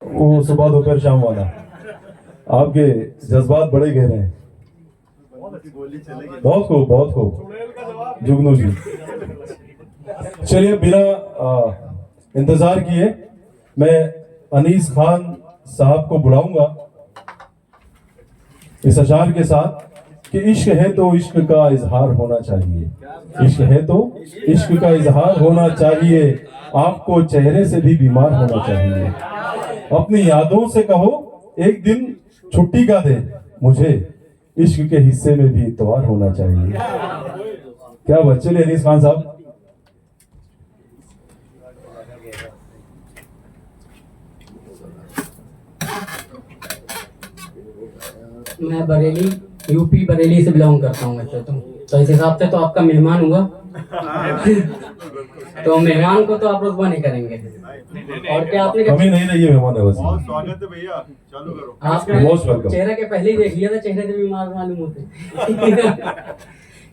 वो सुबह दोपहर शाम वाला। आपके जज्बात बड़े गहरे हैं। बहुत खूब जुगनू जी। चलिए बिना इंतजार किए मैं अनीस खान साहब को बुलाऊंगा इस अशार के साथ कि इश्क है तो इश्क का इजहार होना चाहिए, इश्क है तो इश्क का इजहार होना चाहिए, आपको चेहरे से भी बीमार होना चाहिए। अपनी यादों से कहो एक दिन छुट्टी का दे, मुझे इश्क के हिस्से में भी इतवार होना चाहिए। क्या बात। चलिए अनीस खान साहब। मैं बरेली यूपी बरेली से बिलोंग करता हूँ वैसे तो इस हिसाब से तो आपका मेहमान हुआ। तो मेहमान को तो आप रुतबा नहीं करेंगे। और क्या आपने कमी नहीं रही है मेहमान नवाजी। बहुत स्वागत है भैया, चालू करो। आपने चेहरा के पहले ही देख लिया था, चेहरे से बीमार मालूम होते।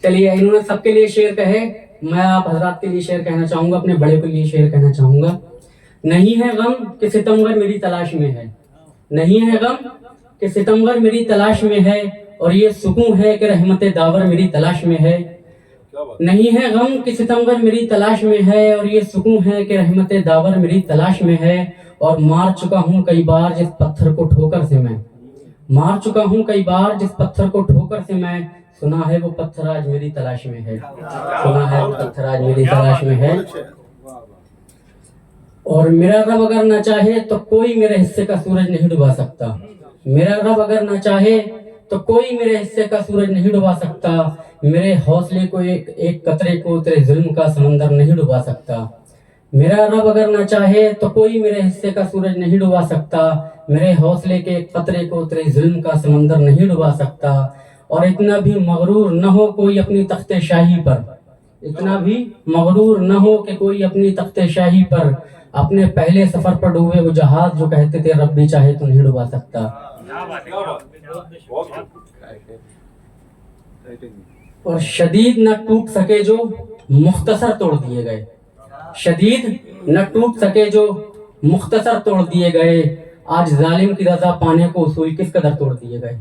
चलिए इन्होंने सबके लिए शेर कहे, मैं आप हजरात के लिए शेर कहना चाहूंगा, अपने बड़े के लिए शेर कहना चाहूंगा। नहीं है गम कि सितमगर मेरी तलाश में है, नहीं है गम कि सितमगर मेरी तलाश में है, और ये सुकून है कि रहमत दावर मेरी तलाश में है। नहीं है गम कि सितमगर मेरी तलाश में है, और ये सुकून है कि रहमत दावर मेरी तलाश में है। और मार चुका हूँ कई बार जिस पत्थर को ठोकर से मैं, मार चुका हूँ कई बार जिस पत्थर को ठोकर से मैं, सुना है वो पत्थर आज मेरी तलाश में है, सुना है वो पत्थर आज मेरी तलाश में है। और मेरा रब अगर ना चाहे तो कोई मेरे हिस्से का सूरज नहीं डुबा सकता, मेरा रब अगर ना चाहे तो कोई मेरे हिस्से का सूरज नहीं डुबा सकता। मेरे हौसले को एक कतरे को तेरे जुल्म का समंदर नहीं डुबा सकता। मेरा रब अगर ना चाहे तो कोई मेरे हिस्से का सूरज नहीं डुबा सकता। मेरे हौसले के कतरे को तेरे जुल्म का समंदर नहीं डुबा सकता। और इतना भी मगरूर न हो कोई अपनी तख्ते शाही पर, इतना भी मगरूर न हो कि कोई अपनी तख्ते शाही पर अपने पहले सफर पर डूबे वो जहाज जो कहते थे रब भी चाहे तो नहीं डुबा सकता। और शदीद न टूट सके जो मुख्तसर तोड़ दिए गए, शदीद न टूट सके जो मुख्तसर तोड़ दिए गए, आज जालिम की रजा पाने को उसूल किस कदर तोड़ दिए गए।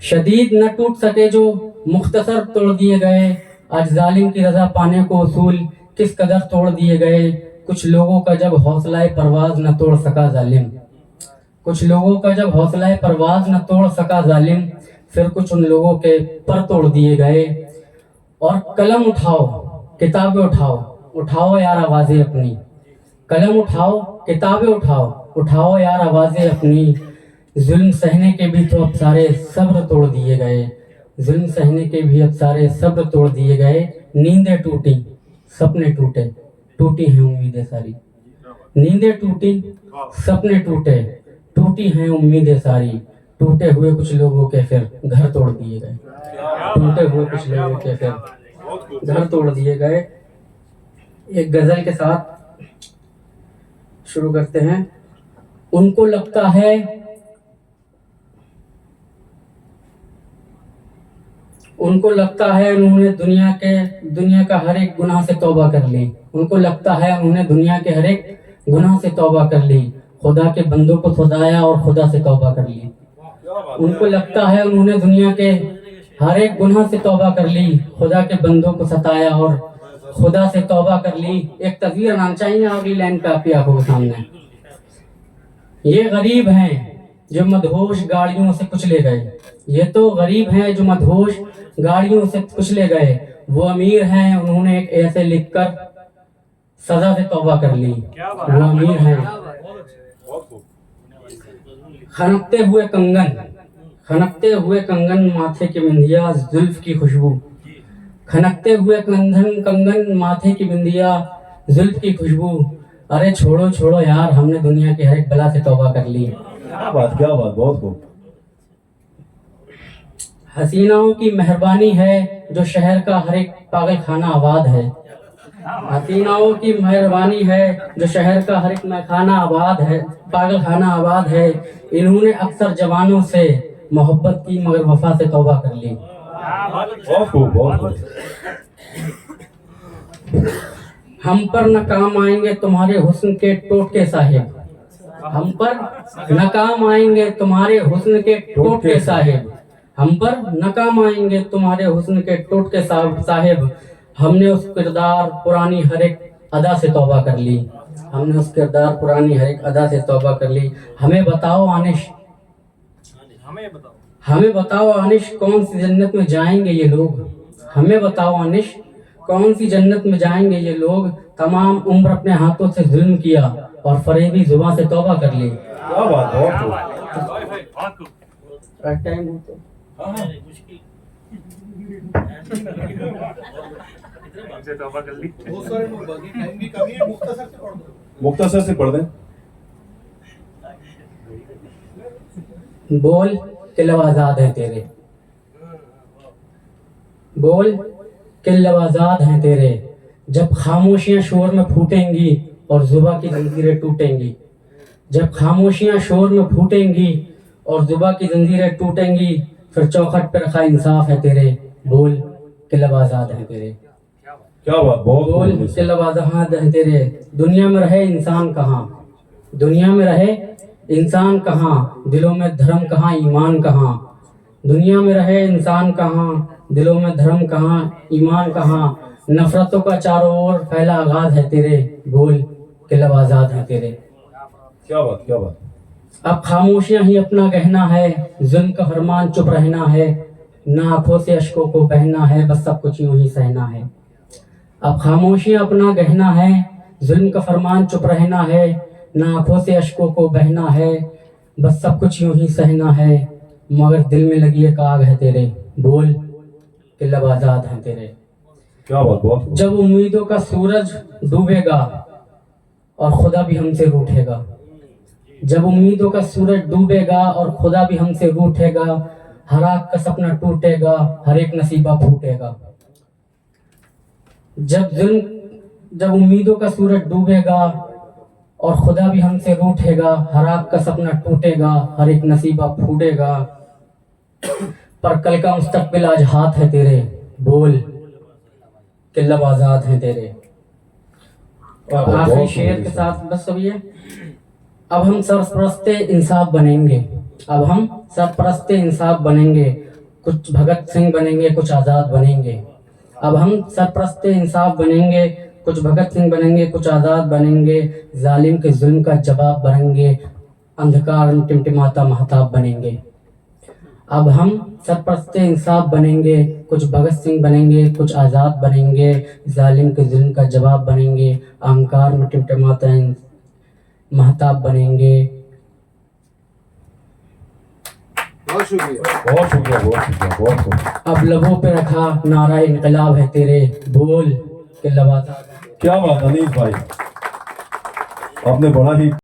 शदीद न टूट सके जो मुख्तसर तोड़ दिए गए, आज जालिम की रजा पाने को उसूल किस कदर तोड़ दिए गए। कुछ लोगों का जब हौसला परवाज न तोड़ सका जालिम, कुछ लोगों का जब हौसला परवाज न तोड़ सका जालिम, फिर कुछ उन लोगों के पर तोड़ दिए गए। और कलम उठाओ किताबें उठाओ, उठाओ यार आवाजें अपनी, कलम उठाओ किताबें उठाओ, उठाओ यार आवाजें अपनी। जुल्म सहने के भी तो अब सारे सब्र तोड़ दिए गए, जुल्म सहने के भी अब सारे सब्र तोड़ दिए गए। नींदें टूटी सपने टूटे, टूटी हैं उम्मीदें सारी, नींदें टूटी सपने टूटे, टूटी हैं उम्मीदें सारी। टूटे हुए कुछ लोगों के फिर घर तोड़ दिए गए, टूटे हुए कुछ लोगों के फिर घर तोड़ दिए गए। एक गजल के साथ शुरू करते हैं। उनको लगता है, उनको लगता है उन्होंने दुनिया का हर एक गुनाह से तौबा कर ली, उनको लगता है उन्होंने दुनिया के हर एक गुनाह से तौबा कर ली, खुदा के बंदों को सताया और खुदा से तौबा कर ली। उनको लगता है उन्होंने दुनिया के हर एक गुनाह से तौबा कर ली, खुदा के बंदों को सताया और खुदा से तौबा कर ली। एक तस्वीर आना चाहिए अगली लाइन पे आपकी आंखों के सामने। ये गरीब हैं जो मदहोश गाड़ियों से कुचले गए, ये तो गरीब हैं जो मदहोश गाड़ियों से कुचले गए। वो अमीर हैं उन्होंने एक ऐसे लिखकर सजा से तौबा कर ली, वो अमीर हैं। खनकते हुए कंगन, खनकते हुए कंगन माथे की बिंदिया जुल्फ की खुशबू, खनकते हुए कंगन माथे की बिंदिया जुल्फ की खुशबू। अरे छोड़ो छोड़ो यार हमने दुनिया की हर एक बला से तौबा कर ली। क्या बात, बहुत खूब। हसीनाओं की मेहरबानी है जो शहर का हर एक पागल खाना आबाद है, हसीनाओं की मेहरबानी है जो शहर का हर एक खाना आबाद है, पागल खाना आबाद है। इन्होंने अक्सर जवानों से मोहब्बत की मगर वफा से तौबा कर ली। बहुत खूब। हम पर न काम आएंगे तुम्हारे हुस्न के टोटके साहिब, हम पर नकाम आएंगे तुम्हारे हुस्न के टोटके साहिब, हम पर नकाम आएंगे तुम्हारे हुस्न के टोटके साहिब। हमने उस किरदार पुरानी हर एक अदा से तौबा कर ली, हमने उस किरदार पुरानी हर एक अदा से तौबा कर ली। हमें बताओ आनिश, हमें बताओ आनिश कौन सी जन्नत में जाएंगे ये लोग, हमें बताओ आनिश कौन सी जन्नत में जाएंगे ये लोग। तमाम उम्र अपने हाथों से जुल्म किया और फरेबी जुबान से तौबा कर ली। क्या बात है, बहुत खूब। टाइम हो तो बहुत सारे लोग बाकी टाइम की कमी है, मुख्तसर से पढ़ दो। मुख्तसर से पढ़ दें। बोल कि लब आजाद हैं तेरे, बोल कि लब आजाद हैं तेरे। जब खामोशियां शोर में फूटेंगी और जुबा की जंजीरें टूटेंगी, जब खामोशियां शोर में फूटेंगी और जुबा की जंजीरें टूटेंगी, फिर चौखट पर रखा इंसाफ है तेरे। बोल कि लब आजाद हैं तेरे, क्या बात, बहुत बोल खूब। कि लब आजाद हैं तेरे। दुनिया में रहे इंसान कहाँ, दुनिया में रहे इंसान कहाँ, दिलों में धर्म कहाँ, ईमान कहाँ। दुनिया में रहे इंसान कहाँ, दिलों में धर्म कहाँ, ईमान कहाँ। नफरतों का चारों ओर फैला आगाज है तेरे। बोल कि लब आजाद है तेरे। क्या बात, क्या बात। अब खामोशियां ही अपना गहना है, जुल्म का फरमान चुप रहना है, ना आंखों से अश्कों को बहना है, बस सब कुछ यूं ही सहना है। अब खामोशियां अपना गहना है, जुल्म का फरमान चुप रहना है, ना आंखों से अश्कों को बहना है, बस सब कुछ यूं ही सहना है। मगर दिल में लगी एक आग है तेरे। बोल कि लब आजाद है तेरे। क्या बात, बहुत खूब। जब उम्मीदों का सूरज डूबेगा और खुदा भी हमसे रूठेगा, जब उम्मीदों का सूरज डूबेगा और खुदा भी हमसे रूठेगा, हर आँख का सपना टूटेगा, हर एक नसीबा फूटेगा। जब उम्मीदों का सूरज डूबेगा और खुदा भी हमसे रूठेगा, हर आँख का सपना टूटेगा, हर एक नसीबा फूटेगा। पर कल का मुस्तकबिल आज हाथ है तेरे। बोल कि लब आजाद हैं तेरे। और आखिरी शेर के साथ बस अब ये, अब हम सरपरस्ते इंसाफ बनेंगे, अब हम सरपरस्ते इंसाफ बनेंगे, कुछ भगत सिंह बनेंगे, कुछ आज़ाद बनेंगे। अब हम सरपरस्ते इंसाफ बनेंगे, कुछ भगत सिंह बनेंगे, कुछ आज़ाद बनेंगे। जालिम के जुल्म का जवाब बनेंगे, अंधकार में टिमटिमाता महताब बनेंगे। अब हम सरपरस्ते इंसाफ बनेंगे, कुछ भगत सिंह बनेंगे, कुछ आज़ाद बनेंगे। जालिम के जुल्म का जवाब बनेंगे, अहंकार में टिमटिमाता महताब बनेंगे। बहुत शुक्रिया, बहुत शुक्रिया, बहुत शुक्रिया, बहुत खूब। अब लबों पे रखा नारा इनकलाब है तेरे। बोल कि लब आजाद है। क्या बात अनीस भाई, आपने बड़ा ही